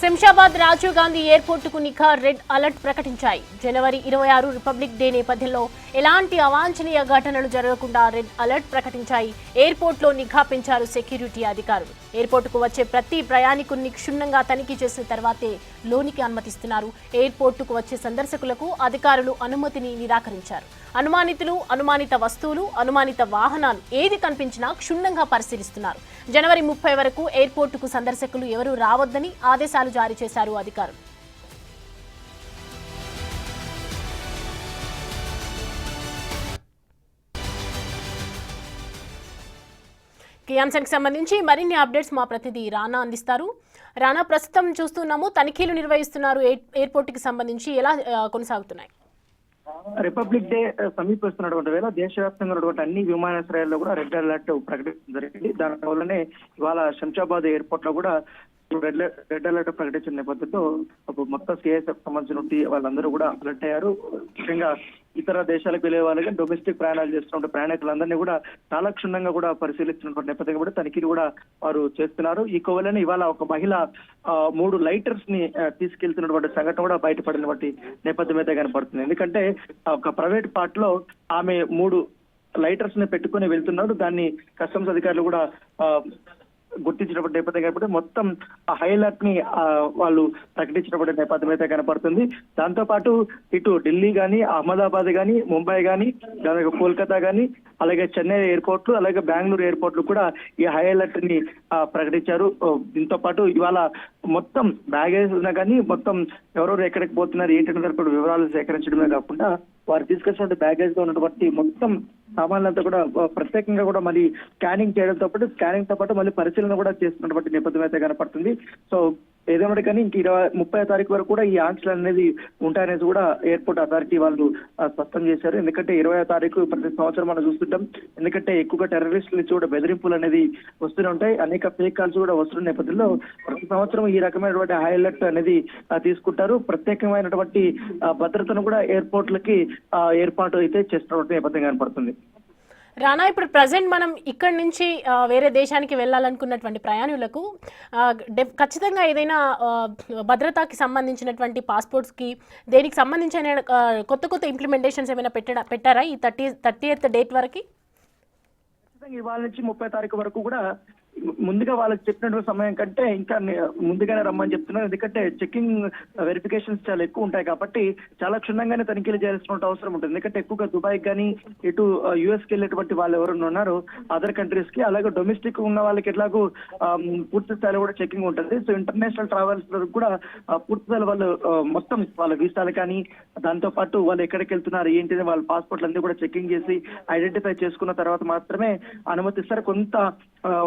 శంషాబాద్ రాజీవ్ గాంధీ ఎయిర్పోర్టుకు నిఘా red alert ప్రకటించాయి. జనవరి 26 republic day నేపథ్యంలో ఎలాంటి అవాంఛనీయ ఘటనలు జరగకుండా రెడ్ అలర్ట్ ప్రకటించాయి. ఎయిర్పోర్టులో నిఘా పెంచారు సెక్యూరిటీ అధికారులు. ఎయిర్పోర్టుకు వచ్చే ప్రతి ప్రయాణికుడిని క్షుణ్ణంగా తనిఖీ చేసిన తర్వాతే లోనికి అనుమతిస్తున్నారు. ఎయిర్పోర్టుకు వచ్చే సందర్శకులకు అధికారులు అనుమతిని నిరాకరించారు. అనుమానితులు, అనుమానిత వస్తువులు, అనుమానిత వాహనాలు ఏది కనిపించినా క్షుణ్ణంగా పరిశీలిస్తున్నారు. జనవరి 30 వరకు ఎయిర్పోర్టుకు సందర్శకులు ఎవరూ రావద్దని ఆదేశాలు జారీ చేశారు అధికారులు. ఈ అంశానికి సంబంధించి మరిన్ని అప్డేట్స్ మా ప్రతినిధి రానా అందిస్తారు. రానా, ప్రస్తుతం చూస్తున్నాము తనిఖీలు నిర్వహిస్తున్నారు. ఎయిర్పోర్టుకి సంబంధించి ఎలా కొనసాగుతున్నాయి? రిపబ్లిక్ డే సమీపిస్తున్నటువంటి వేళ దేశవ్యాప్తంగా ఉన్నటువంటి అన్ని విమానాశ్రయాల్లో కూడా రెడ్ అలర్ట్ ప్రకటించడం జరిగింది. దాని వల్లనే ఇవాళ శంషాబాద్ ఎయిర్పోర్ట్ లో కూడా రెడ్ అలర్ట్ ప్రకటించిన నేపథ్యంలో మొత్తం సిఐఎస్ఎఫ్ సంబంధించిన వాళ్ళందరూ కూడా అలర్ట్ అయ్యారు. ముఖ్యంగా ఇతర దేశాలకు వెళ్లే వాళ్ళకి డొమెస్టిక్ ప్రయాణాలు చేస్తున్న ప్రయాణికులందరినీ కూడా చాలా క్షుణ్ణంగా కూడా పరిశీలిస్తున్నటువంటి నేపథ్యంగా కూడా తనిఖీలు కూడా వారు చేస్తున్నారు. ఈ కోవలని ఇవాళ ఒక మహిళ 3 లైటర్స్ ని తీసుకెళ్తున్నటువంటి సంఘటన కూడా బయటపడినటువంటి నేపథ్యం అయితే కనపడుతుంది. ఎందుకంటే ఒక ప్రైవేట్ పార్ట్ లో ఆమె 3 లైటర్స్ ని పెట్టుకుని వెళ్తున్నాడు. దాన్ని కస్టమ్స్ అధికారులు కూడా గుర్తించినటువంటి నేపథ్యం కాబట్టి మొత్తం ఆ హైలైట్ ని వాళ్ళు ప్రకటించినటువంటి నేపథ్యం అయితే కనపడుతుంది. దాంతో పాటు ఇటు ఢిల్లీ గానీ, అహ్మదాబాద్ గానీ, ముంబై గానీ, అలాగే కోల్కతా గానీ, అలాగే చెన్నై ఎయిర్పోర్ట్లు, అలాగే బెంగళూరు ఎయిర్పోర్ట్లు కూడా ఈ హై అలర్ట్ ని ప్రకటించారు. దీంతో పాటు ఇవాళ మొత్తం బ్యాగేజ్ కానీ మొత్తం ఎవరెవరు ఎక్కడికి పోతున్నారు ఏంటంటే వివరాలు సేకరించడమే కాకుండా వారు తీసుకొచ్చినటువంటి బ్యాగేజ్ లో ఉన్నటువంటి మొత్తం సామాన్లంతా కూడా ప్రత్యేకంగా కూడా మళ్ళీ స్కానింగ్ చేయడంతో పాటు మళ్ళీ పరిశీలన కూడా చేస్తున్నటువంటి నేపథ్యం అయితే కనపడుతుంది. సో ఏదేమిటి కానీ ఇంక 30వ తారీఖు వరకు కూడా ఈ ఆంక్షలు అనేది ఉంటాయనేది కూడా ఎయిర్పోర్ట్ అథారిటీ వాళ్ళు స్పష్టం చేశారు. ఎందుకంటే 20వ తారీఖు ప్రతి సంవత్సరం మనం చూస్తుంటాం. ఎందుకంటే ఎక్కువగా టెర్రరిస్టుల నుంచి కూడా బెదిరింపులు అనేది వస్తూనే ఉంటాయి. అనేక ఫేక్ కాల్స్ కూడా వస్తున్న నేపథ్యంలో ప్రతి సంవత్సరం ఈ రకమైనటువంటి హై అలర్ట్ అనేది తీసుకుంటారు. ప్రత్యేకమైనటువంటి భద్రతను కూడా ఎయిర్పోర్ట్లకి ఏర్పాటు అయితే చేస్తున్నటువంటి నేపథ్యం కనపడుతుంది. రానా, ఇప్పుడు ప్రజెంట్ మనం ఇక్కడి నుంచి వేరే దేశానికి వెళ్ళాలనుకున్నటువంటి ప్రయాణికులకు ఖచ్చితంగా ఏదైనా భద్రతకి సంబంధించినటువంటి పాస్పోర్ట్స్కి దేనికి సంబంధించిన కొత్త ఇంప్లిమెంటేషన్స్ ఏమైనా పెట్టారా ఈ 30th డేట్ వరకు? ఇవాళ నుంచి 30వ తారీఖు వరకు కూడా ముందుగా వాళ్ళకి చెప్పినటువంటి సమయం కంటే ఇంకా ముందుగానే రమ్మని చెప్తున్నారు. ఎందుకంటే చెకింగ్ వెరిఫికేషన్స్ చాలా ఎక్కువ ఉంటాయి కాబట్టి చాలా క్షుణ్ణంగానే తనిఖీలు చేయాల్సిన అవసరం ఉంటుంది. ఎందుకంటే ఎక్కువగా దుబాయ్ కానీ ఇటు యుఎస్ కి వెళ్ళేటువంటి వాళ్ళు ఎవరైనా ఉన్నారో అదర్ కంట్రీస్ కి, అలాగే డొమెస్టిక్ ఉన్న వాళ్ళకి ఎట్లాగూ పూర్తి స్థాయిలో కూడా చెకింగ్ ఉంటుంది. సో ఇంటర్నేషనల్ ట్రావెల్స్ కూడా పూర్తి స్థాయిలో వాళ్ళు మొత్తం వాళ్ళ వీసాలు కానీ దాంతో పాటు వాళ్ళు ఎక్కడికి వెళ్తున్నారు ఏంటిది వాళ్ళ పాస్పోర్ట్లు అన్ని కూడా చెకింగ్ చేసి ఐడెంటిఫై చేసుకున్న తర్వాత మాత్రమే అనుమతిస్తారు. కొంత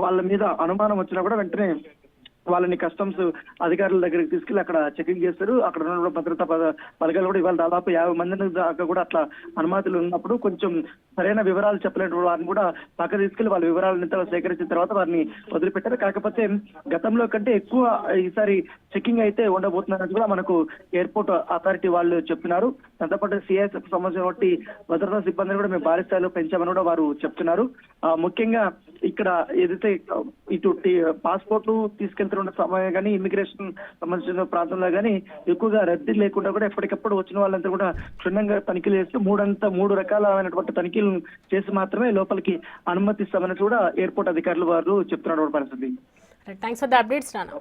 వాళ్ళ మీద అనుమానం వచ్చినా కూడా వెంటనే వాళ్ళని కస్టమ్స్ అధికారుల దగ్గరికి తీసుకెళ్లి అక్కడ చెకింగ్ చేస్తారు. అక్కడ ఉన్న భద్రతా బలగాలు కూడా ఇవాళ దాదాపు 50 మంది దాకా కూడా అట్లా అనుమతులు ఉన్నప్పుడు కొంచెం సరైన వివరాలు చెప్పలేని వారిని కూడా పక్క తీసుకెళ్లి వాళ్ళ వివరాలను సేకరించిన తర్వాత వారిని వదిలిపెట్టారు. కాకపోతే గతంలో కంటే ఎక్కువ ఈసారి చెకింగ్ అయితే ఉండబోతున్నారని కూడా మనకు ఎయిర్పోర్ట్ అథారిటీ వాళ్ళు చెప్తున్నారు. దాంతోపాటు సిఐఎస్ఎఫ్ సంబంధించిన భద్రతా సిబ్బందిని కూడా మేము భారీ స్థాయిలో పెంచామని కూడా వారు చెప్తున్నారు. ముఖ్యంగా ఇక్కడ ఏదైతే ఇటు పాస్పోర్ట్లు తీసుకెళ్తున్న సమయం కానీ ఇమిగ్రేషన్ సంబంధించిన ప్రాంతంలో కానీ ఎక్కువగా రద్దీ లేకుండా కూడా ఎప్పటికప్పుడు వచ్చిన వాళ్ళంతా కూడా క్షుణ్ణంగా తనిఖీలు చేస్తూ 3 రకాలైనటువంటి తనిఖీలు చేసి మాత్రమే లోపలికి అనుమతిస్తామని కూడా ఎయిర్పోర్ట్ అధికారులు వారు చెప్తున్నటువంటి పరిస్థితి. Thanks for the updates Rana.